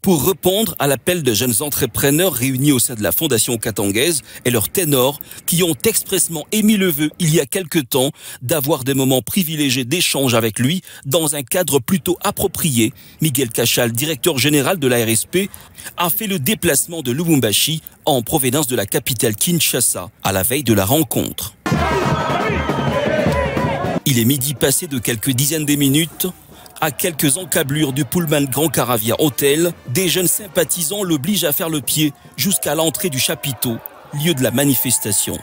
pour répondre à l'appel de jeunes entrepreneurs réunis au sein de la Fondation katangaise et leurs ténors qui ont expressément émis le vœu il y a quelque temps d'avoir des moments privilégiés d'échange avec lui dans un cadre plutôt approprié. Miguel Cachal, directeur général de la RSP, a fait le déplacement de Lubumbashi en provenance de la capitale Kinshasa à la veille de la rencontre. Il est midi passé de quelques dizaines de minutes. À quelques encablures du Pullman Grand Caravia Hotel, des jeunes sympathisants l'obligent à faire le pied jusqu'à l'entrée du chapiteau, lieu de la manifestation.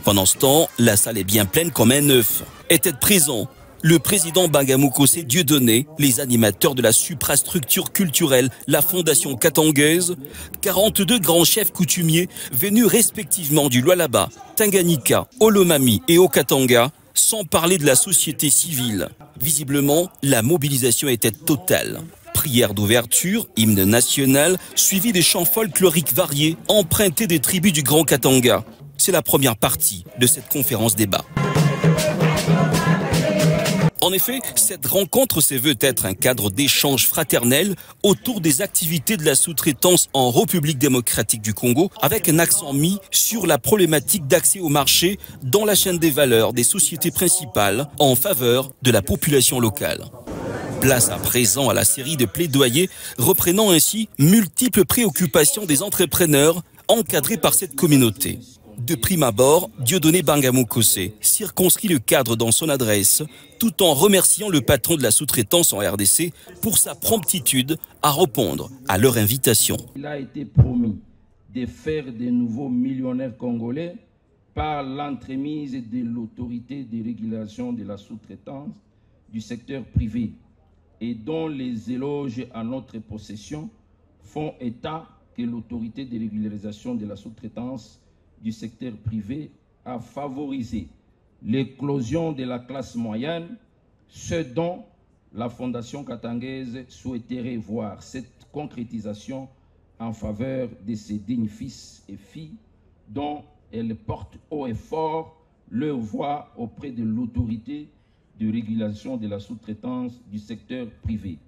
Pendant ce temps, la salle est bien pleine comme un œuf. Était présent le président Bangamukose Dieudonné, les animateurs de la suprastructure culturelle, la Fondation katangaise, 42 grands chefs coutumiers venus respectivement du Lualaba, Tanganyika, Olomami et au Katanga, sans parler de la société civile. Visiblement, la mobilisation était totale. Prière d'ouverture, hymne national, suivi des chants folkloriques variés, empruntés des tribus du Grand Katanga. C'est la première partie de cette conférence débat. En effet, cette rencontre se veut être un cadre d'échange fraternel autour des activités de la sous-traitance en République démocratique du Congo, avec un accent mis sur la problématique d'accès au marché dans la chaîne des valeurs des sociétés principales en faveur de la population locale. Place à présent à la série de plaidoyers reprenant ainsi multiples préoccupations des entrepreneurs encadrés par cette communauté. De prime abord, Dieudonné Bangamukose circonscrit le cadre dans son adresse, tout en remerciant le patron de la sous-traitance en RDC pour sa promptitude à répondre à leur invitation. Il a été promis de faire de nouveaux millionnaires congolais par l'entremise de l'autorité de régulation de la sous-traitance du secteur privé et dont les éloges à notre possession font état que l'autorité de régularisation de la sous-traitance du secteur privé a favorisé l'éclosion de la classe moyenne, ce dont la Fondation katangaise souhaiterait voir cette concrétisation en faveur de ses dignes fils et filles dont elle porte haut et fort leur voix auprès de l'autorité de régulation de la sous-traitance du secteur privé.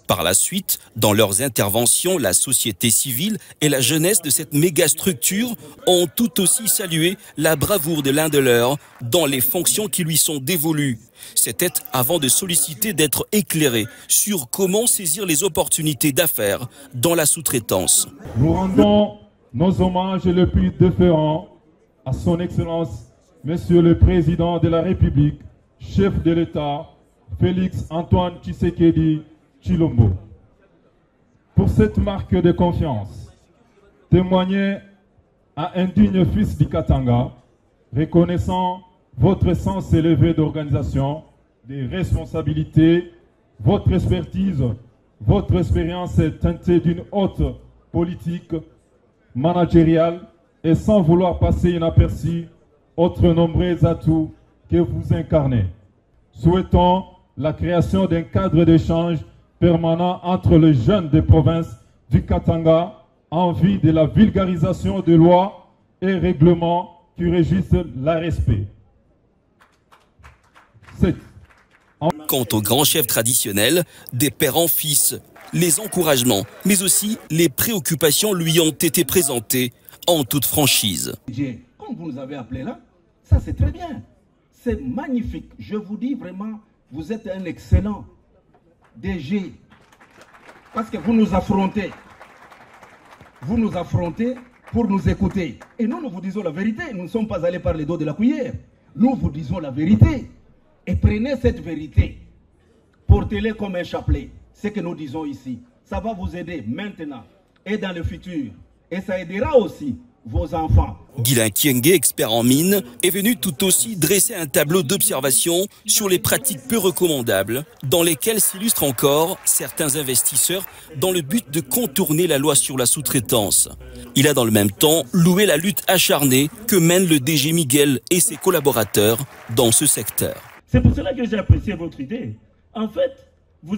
Par la suite, dans leurs interventions, la société civile et la jeunesse de cette méga-structure ont tout aussi salué la bravoure de l'un de leurs dans les fonctions qui lui sont dévolues. C'était avant de solliciter d'être éclairé sur comment saisir les opportunités d'affaires dans la sous-traitance. Nous rendons nos hommages les plus déférents à son Excellence, Monsieur le Président de la République, chef de l'État, Félix Antoine Tshisekedi Tshilombo. Pour cette marque de confiance, témoignez à un digne fils du Katanga, reconnaissant votre sens élevé d'organisation, des responsabilités, votre expertise, votre expérience est teintée d'une haute politique managériale et sans vouloir passer inaperçu autres nombreux atouts que vous incarnez. Souhaitons la création d'un cadre d'échange permanent entre les jeunes des provinces du Katanga en vue de la vulgarisation des lois et règlements qui régissent l'ARSP. Quant aux grands chefs traditionnels, des pères en fils, les encouragements, mais aussi les préoccupations lui ont été présentées en toute franchise. Comme vous nous avez appelé là, ça c'est très bien, c'est magnifique. Je vous dis vraiment, vous êtes un excellent DG, parce que vous nous affrontez pour nous écouter. Et nous vous disons la vérité, nous ne sommes pas allés par les dos de la cuillère. Nous vous disons la vérité. Et prenez cette vérité, portez-la comme un chapelet. Ce que nous disons ici, ça va vous aider maintenant et dans le futur. Et ça aidera aussi vos enfants. Guilain Kienge, expert en mine, est venu tout aussi dresser un tableau d'observation sur les pratiques peu recommandables dans lesquelles s'illustrent encore certains investisseurs dans le but de contourner la loi sur la sous-traitance. Il a dans le même temps loué la lutte acharnée que mène le DG Miguel et ses collaborateurs dans ce secteur. C'est pour cela que j'ai apprécié votre idée. En fait, vous êtes